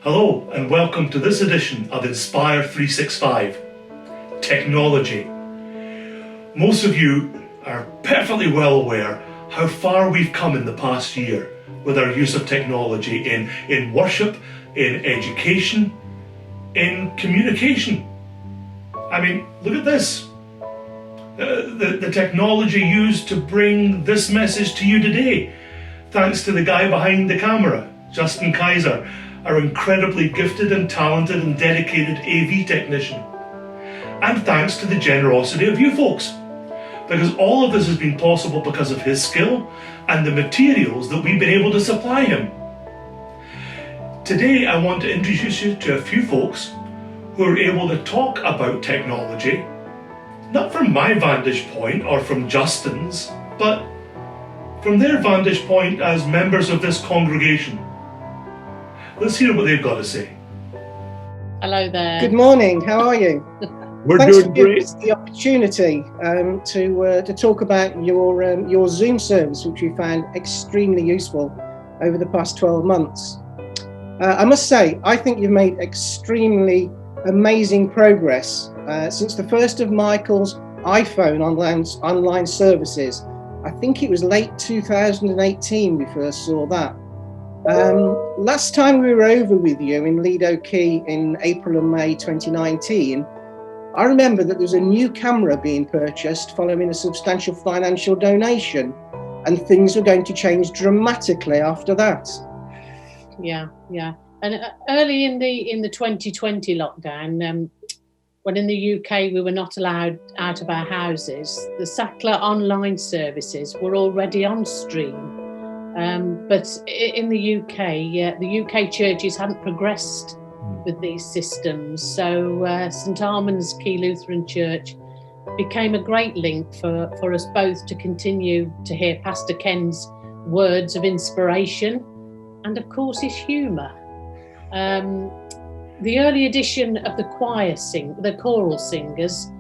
Hello and welcome to this edition of Inspire 365, Technology. Most of you are perfectly well aware how far we've come in the past year with our use of technology in worship, in education, in communication. I mean, look at this. The technology used to bring this message to you today, thanks to the guy behind the camera, Justin Kaiser, our incredibly gifted and talented and dedicated AV technician. And thanks to the generosity of you folks, because all of this has been possible because of his skill and the materials that we've been able to supply him. Today I want to introduce you to a few folks who are able to talk about technology, not from my vantage point or from Justin's, but from their vantage point as members of this congregation. Let's hear what they've got to say. Hello there. Good morning. How are you? We're Thanks doing for giving great. us the opportunity to talk about your Zoom service, which we found extremely useful over the past 12 months. I must say, I think you've made extremely amazing progress since the first of Michael's iPhone online services. I think it was late 2018 we first saw that. Last time we were over with you in Lido Key in April and May 2019, I remember that there was a new camera being purchased following a substantial financial donation, and things were going to change dramatically after that. Yeah. And early in the 2020 lockdown, when in the UK we were not allowed out of our houses, the Sackler online services were already on stream. But in the UK churches hadn't progressed with these systems. So St Armand's Key Lutheran Church became a great link for us both to continue to hear Pastor Ken's words of inspiration and, of course, his humour. The early edition of the choral singers,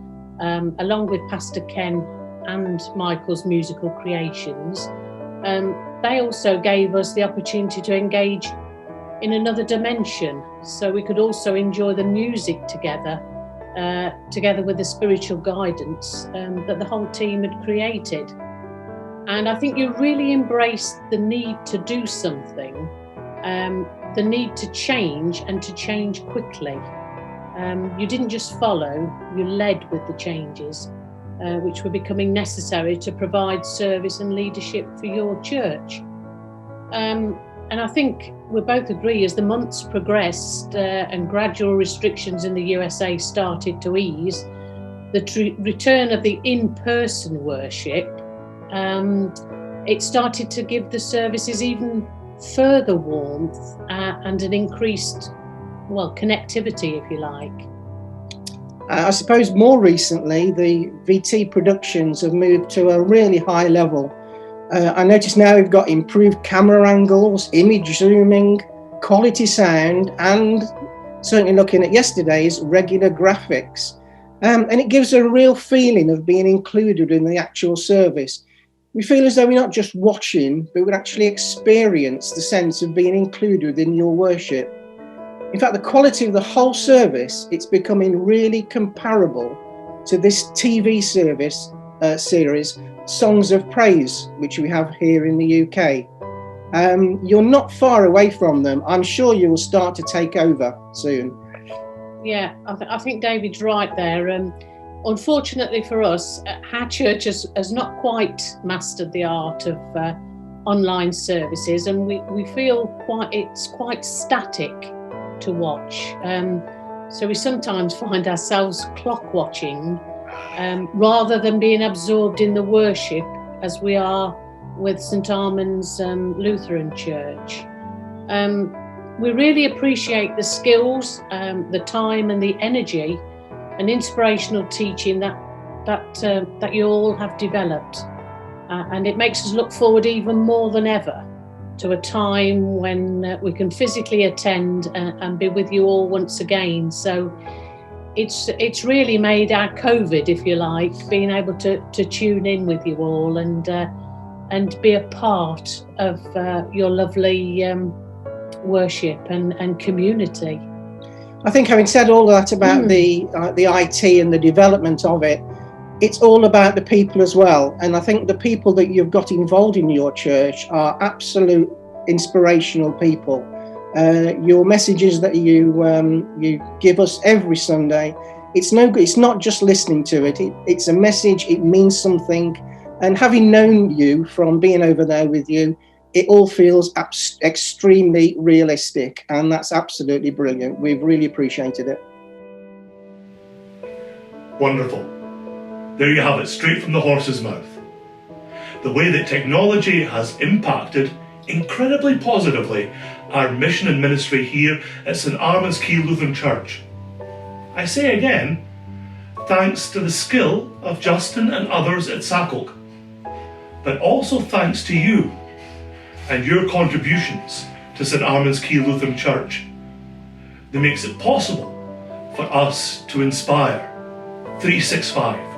along with Pastor Ken and Michael's musical creations, they also gave us the opportunity to engage in another dimension, so we could also enjoy the music together with the spiritual guidance that the whole team had created. And I think you really embraced the need to do something, the need to change and to change quickly. You didn't just follow, you led with the changes which were becoming necessary to provide service and leadership for your church. And I think we both agree, as the months progressed and gradual restrictions in the USA started to ease, the return of the in-person worship, it started to give the services even further warmth and an increased, connectivity, if you like. I suppose more recently, the VT productions have moved to a really high level. I notice now we've got improved camera angles, image zooming, quality sound, and certainly looking at yesterday's regular graphics. And it gives a real feeling of being included in the actual service. We feel as though we're not just watching, but we actually experience the sense of being included within your worship. In fact, the quality of the whole service, it's becoming really comparable to this TV series, Songs of Praise, which we have here in the UK. You're not far away from them. I'm sure you will start to take over soon. Yeah, I think David's right there. Unfortunately for us, our church has not quite mastered the art of online services, and we feel it's quite static to watch. So we sometimes find ourselves clock watching rather than being absorbed in the worship as we are with St Armand's Lutheran Church. We really appreciate the skills, the time and the energy and inspirational teaching that you all have developed. And it makes us look forward even more than ever to a time when we can physically attend and be with you all once again. So it's really made our COVID, if you like, being able to tune in with you all and be a part of your lovely worship and community. I think having said all that about the IT and the development of it, it's all about the people as well. And I think the people that you've got involved in your church are absolute inspirational people. Your messages that you give us every Sunday, it's not just listening to it. It's a message. It means something. And having known you from being over there with you, it all feels extremely realistic, and that's absolutely brilliant. We've really appreciated it. Wonderful. There you have it, straight from the horse's mouth. The way that technology has impacted incredibly positively our mission and ministry here at St Arman's Quay Lutheran Church. I say again, thanks to the skill of Justin and others at SACOG, but also thanks to you and your contributions to St Arman's Quay Lutheran Church that makes it possible for us to inspire 365